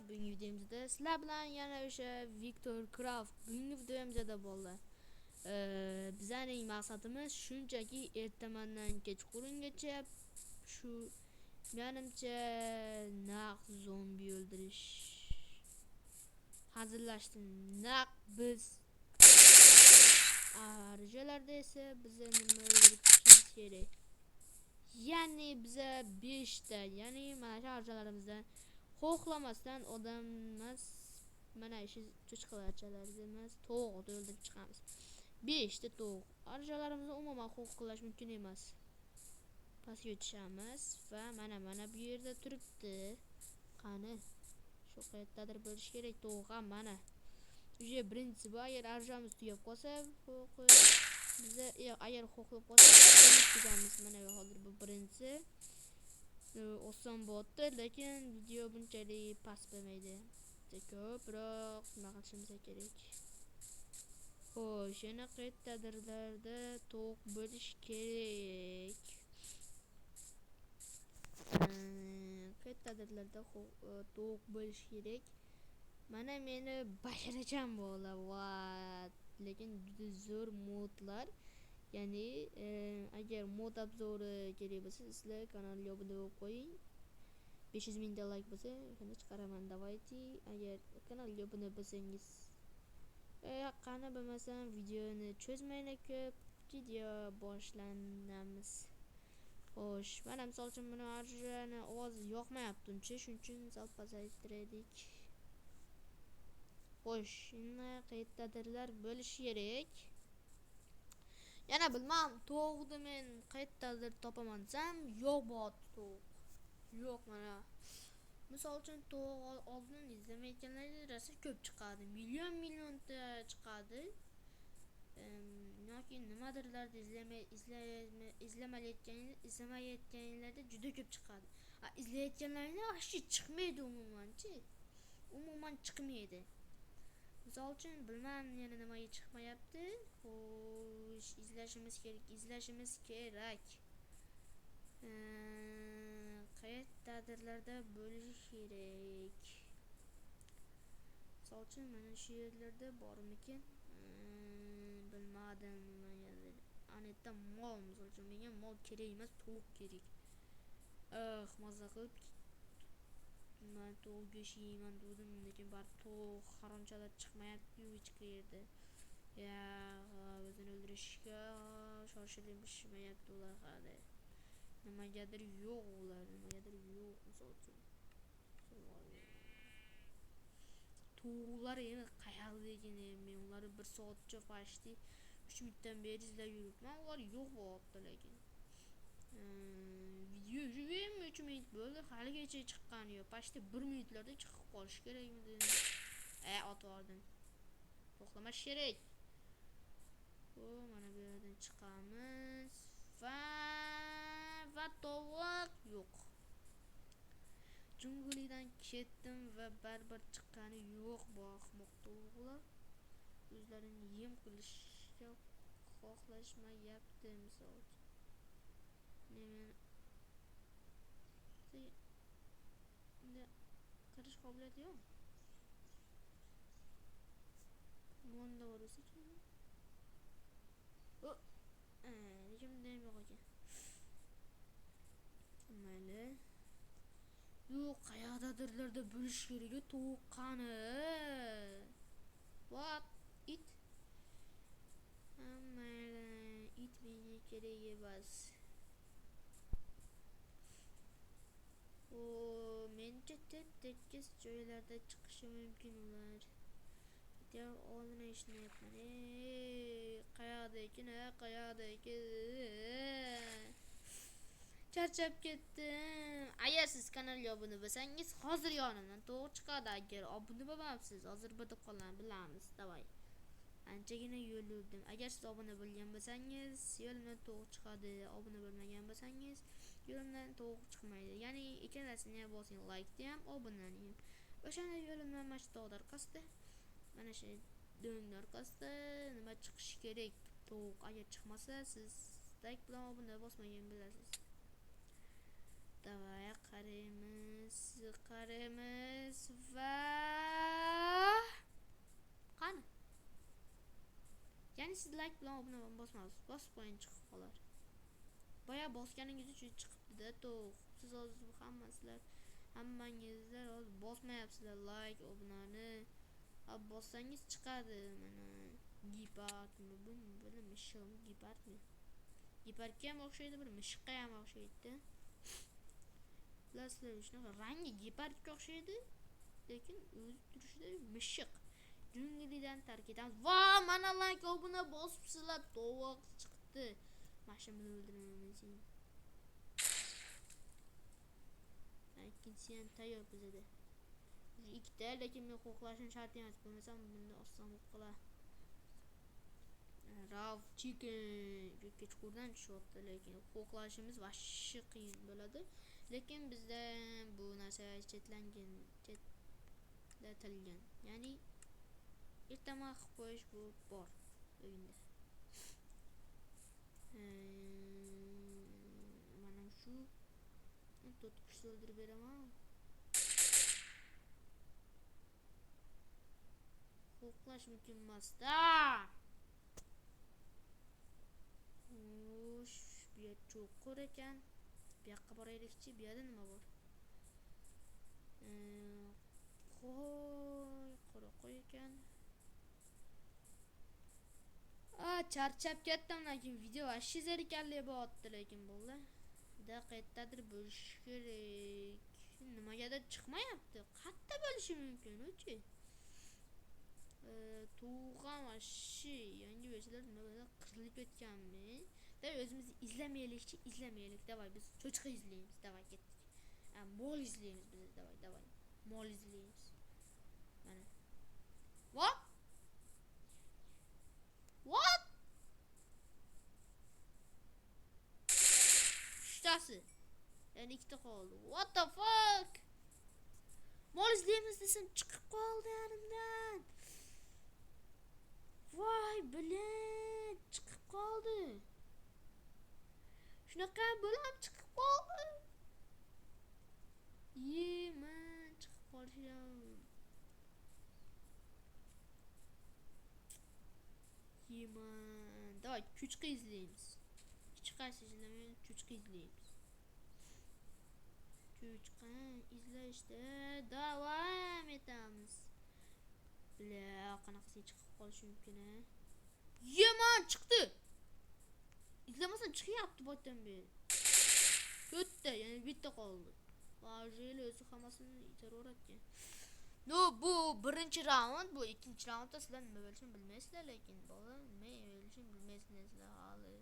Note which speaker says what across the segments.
Speaker 1: bugungi videomizda sizlar bilan yana o'sha Victor Craft bugungi videomizda bo'ldi. Bizning maqsadimiz shunchaki ertamandan kechqurungacha shu menimcha naq zombi o'ldirish hazırlashdim. Naq biz arjalarda esa bizni nima o'ldirib chiqishimiz kerak. Yani bize 5 ta, yani mana shu arjalarimizdan xohlamasdan odammas mana shu cho'chqalarchalarimiz tovuqni o'ldirib chiqamiz. 5 ta tovuq. Arjalarimizni umuman xohlash mumkin emas. Pastga o'tishamiz va mana bu yerda turibdi. Qani shu qayerdadir bo'lish kerak tovuq ham mana. Уже birinchisi bu agar arjamiz tugab qolsa, bize agar xohlab qolsa tugamiz. Mana hozir bu birinchisi. Oson bo'ldi, lekin video bunchalik past bo'lmaydi. Ko'proq nima qilishimiz kerak. Xo'sh, yana qayerdadirlarda tovuq bo'lish kerak. Qayerdadirlarda tovuq bo'lish kerak. Mana meni bashiracham bo'lar. Lekin juda zo'r modlar. Yani agar mod obzori kerak bo'lsa, sizlar kanalga obuna bo'lib qo'ying. 500 ming like bo'lsa, shuni chiqaraman. Давайте, agar kanalga obuna bo'lsangiz. Qani bo'lmasam videoni cho'zmaylar ko'p, video boshlanamiz. Xo'sh, mana misol uchun buni arjani ovozi yoqmayapti uncha, shuning uchun sal pasaytirdik. Xo'sh, yana qayerdadirlar bo'lish kerak. Yana bilmam, tovuqni men qayerdadir topaman desam, yo'q bo'pti tovuq. Yo'q mana. Misol uchun tovuq oldin izlamayotganlarga rosa ko'p chiqadi. Million-millionta chiqadi. Yoki nimadirlarda izlamayotganlarda juda ko'p chiqadi. İzlayotganlarga hech chiqmaydi umuman-chi. Umuman chiqmaydi. Misol uchun bilmam yana nimaga chiqmayapti. Xo'sh, izlashimiz kerak. Qayerdadirlarda bo'lishi kerak. Misol uchun mana shu yerlarda bormikin? Bilmadim nimaga. Anetta mol, misol uchun menga mol kerak emas, tovuq kerak. Maza qilib men tovuq go'shti yeyman dedim, lekin baribir tovuq haronchalar chiqmayapti hech qayerda. Ya, o'zini o'ldirishga shoshilishmayapti ular hali. Nimagadir yo'q ular, nimagadir yo'q misol uchun. Tovuqlar endi qayerdaligini men ularni 1 soatcha fashti 3 minutdan beri izlab yuribman. Ular yo'q bo'pti lekin. Video 3 minut bo'ldi, haligacha chiqqani yo'q. Fashti 1 minutlarda chiqib qolish kerakmidi? Otvordim. To'xtamash kerak. Mana bu yerdan chiqamiz va tovuq yo'q. Junglidan ketdim va baribir chiqqani yo'q bu ahmoq tovuqlar. O'zlarini yem qilishga xohlashmayapti misol. Nima qarish qobiliyati yo'q. Monda o'risi-chi. Lekin bunday yo'q ekan. Mayli. Yo'q, qayerdadirlarda bo'lish kerak. Tovuq qani? What? It? Mayli, it menga kerak emas. Mencha tekis joylarda chiqishi mumkin ular. Bitta oldin eshityapman. Qayerda? Charchab ketdim. Agar siz kanalga obuna bo'lsangiz, hozir yonimdan tovuq chiqadi. Agar obuna bo'lmabsiz, hozir bitib qolgan bilamiz. Davay. Anchagina yo'l yurdim. Agar siz obuna bo'lgan bo'lsangiz, yo'limdan tovuq chiqadi. Obuna bo'lmagan bo'lsangiz, yo'limdan tovuq chiqmaydi. Ya'ni ikkalasini ham bosing, like ham, obunani ham. O'shanda yo'limdan mana shu tovuqlar qasdi. Mana shu do'nglar qasdi. Nima chiqishi kerak? Tovuq agar chiqmasa, siz like bilan obuna bosmagan bilasiz. Davay qaraymiz va siz like bilan obuna bosmasiz, bosib qo'ying chiqib qolar. Boya bosganingiz uchun chiqibdi-da to'q. Siz hozir hammangizlar hozir bosmayapsizlar like, obunani. Ab bossangiz chiqadi mana. Gepardmi, bu nima mishim gepardmi? Gepardga ham o'xshaydi, bir mishqqa ham o'xshaydi. Bilasizlar, shunaqa rangi gepardga o'xshaydi, lekin o'zi turishida mishiq. Junglidan tark etamiz. Va, mana like obuna bosibsizlar, to'q chiqdi. Mashinani o'ldiraman sen. Ikkinchisi ham tayyor bizada. Ikkita, lekin men qo'qlashni shart emas, bo'lmasam bunda oson qo'qlar. Raw chicken kechqurdan tushyapti, lekin qo'qlashimiz vashshi qiyin bo'ladi. Lekin bizda bu narsa chetlatilgan. Ya'ni ertaman qilib qo'yish bu bor o'yinda. Mana shu 4 kishi o'ldirib beraman. Qo'qlash mumkin emas-da. Xo'sh, bu yer cho'qir ekan. Bu yoqqa boraylikchi, bu yerda nima bor? Qora qo'y ekan. Charchab ketdim, lekin video vashshi zerikarli bo'lyapti, lekin bo'ldi. Qayerdadir bo'lishi kerak. Nimagadir chiqmayapti. Qayerda bo'lishi mumkin o'chi? Tug'an vashshi yangi versiyalar nimaga qirilib ketganmi? Da o'zimizni izlamaylik. Davay biz cho'chqa izlaymiz. Davay ketdik. Mol izlaymiz biz. Davay. Mol izlaymiz. Mana. What? Uchtasi. Yani ikkita qoldi. What the fuck? Mol izlaymiz desam chiqib qoldi yanimdan. Voy, bilan chiqib qoldi. Shunaqa bo'lam chiqib qoldi. Man chiqib qolishim. Man, davay cho'chqa izlaymiz. Chiqasiz izlamaymiz, cho'chqa izlaymiz. Cho'chqa izlashda davom etamiz. Qanaqasiga chiqib qolishi mumkin-a? Man chiqdi. İzlemasam chiqyapti boydan beri. To'rtta, ya'ni bitta qoldi. Vajeli o'zi hammasini itaverayotgan. No, bu birinchi raund, bu ikkinchi raundda sizlar nima bo'lishini bilmaysizlar, lekin bola nima bo'lishini bilmaysizlar hali.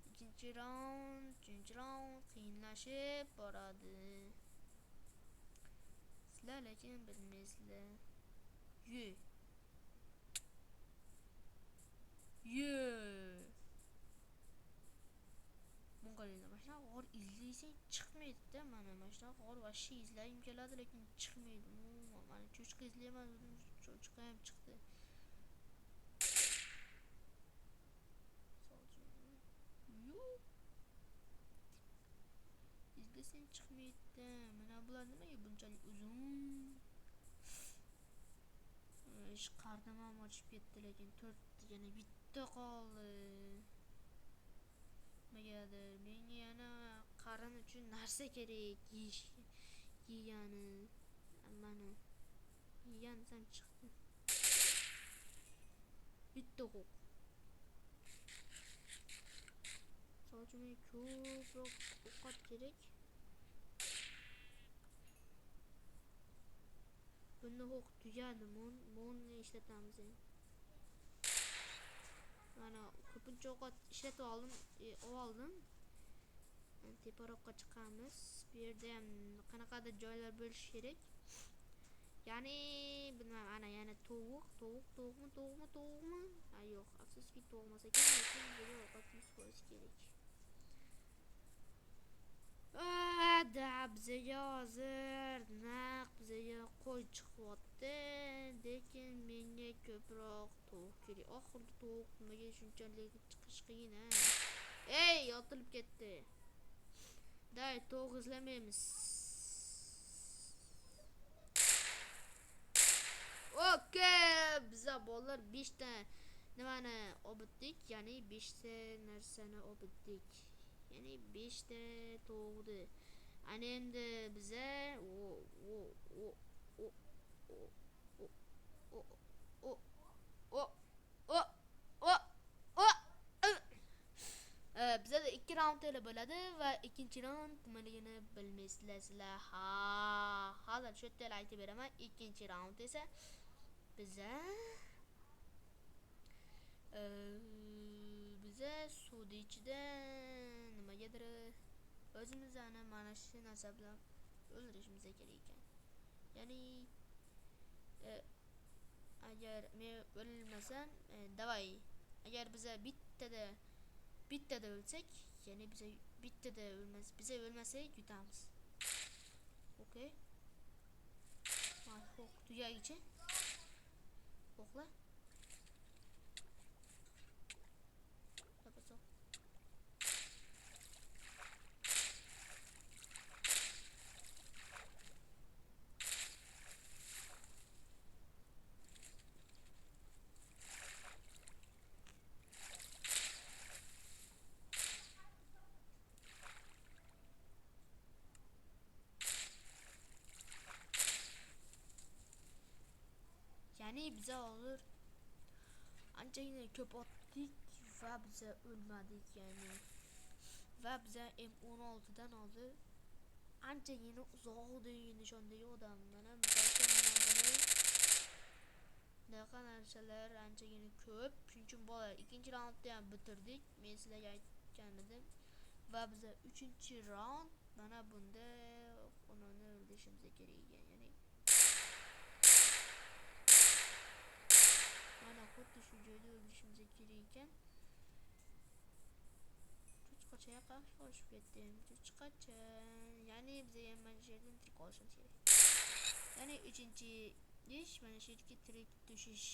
Speaker 1: Ikkinchi raund, uchinchi raund qiyinlashib boradi. Sizlar lekin bilmaysizlar. Bunqalaylar mashina g'or izlaysang chiqmaydi-da, mana mashina g'or vashshi izlayim keladi, lekin chiqmaydi. Mana cho'chqa izlayman, cho'chqa ham chiqdi. Izlasang chiqmaydi-da. Mana bular nimaga bunchalik uzun? Ish qardim ham ochib ketdi, lekin 4 yana bitta qoldi. Nimagadir menga yana qarin uchun narsa kerak, yegani. Mana yegansam chiqdi. Bitta qo'q. Sochimga ko'proq ovqat kerak. Bunda o'q tugadi, monni ishlatamiz endi. Mana ko'pincha ovqat ishlatib oldim. Teparoqqa chiqamiz. Bu yerda ham qanaqadir joylar bo'lishi kerak. Ya'ni bilmadim, ana yana tovuqmi? Yo'q, afsuski tovuqmas ekan, lekin bu ovqatimiz bo'lishi kerak. Bizga hozir bizga qo'y chiqyapti, lekin menga ko'proq tovuq kerak. Oxirgi tovuq nimaga shunchalik chiqish qiyin a? Yotilib ketdi. Tovuq izlamaymiz. Okey, biza bolalar 5 ta nimani o'bitdik, ya'ni 5 ta narsani o'bitdik. Ya'ni 5 ta tug'di. Ana endi biza o o o o o o o o o o o bizada 2 raund ele bo'ladi va ikkinchi raund nimaligini bilmaysizlar sizlar. Ha, hozir shu yerda aytib beraman. Ikkinchi raund esa biza biza suvni ichida nimagadir o'zimizni mana shu narsa bilan o'ldirishimiz kerak ekan. Ya'ni agar men o'lmasam, davay. Agar biza bittada o'lsak, ya'ni biza bittada biza o'lmasak yutamiz. Okey. Mana xo'p, tugagicha. O'qla. Tapaso. Ya'ni biza hozir anchagina ko'p otdik va biza o'lmadik ya'ni. Va biza M16 dan hozir anchagina uzoqdagi nishondagi odam. Mana misol bunaqa narsalar anchagina ko'p. Shuning uchun bolalar ikkinchi raundni ham bitirdik. Men sizlarga aytgan edim. Va biza 3-raund mana bunda unini o'ldirishimiz kerak ekan. Ya'ni mana xuddi shu joyda o'ldirishimiz kerak ekan. Cho'chqacha qo'shib ketdim. Cho'chqacha. Ya'ni biza ham mana shu yerdan tirik qolishimiz kerak. Ya'ni 3-ish mana shu yerga tirik tushish.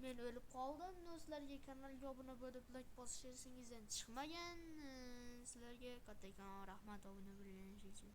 Speaker 1: Men o'lib qoldim. Do'stlarga kanalga obuna bo'lib, like bosishingizdan chiqmagan. Sizlarga kattakon rahmat obuna bo'lganingiz uchun.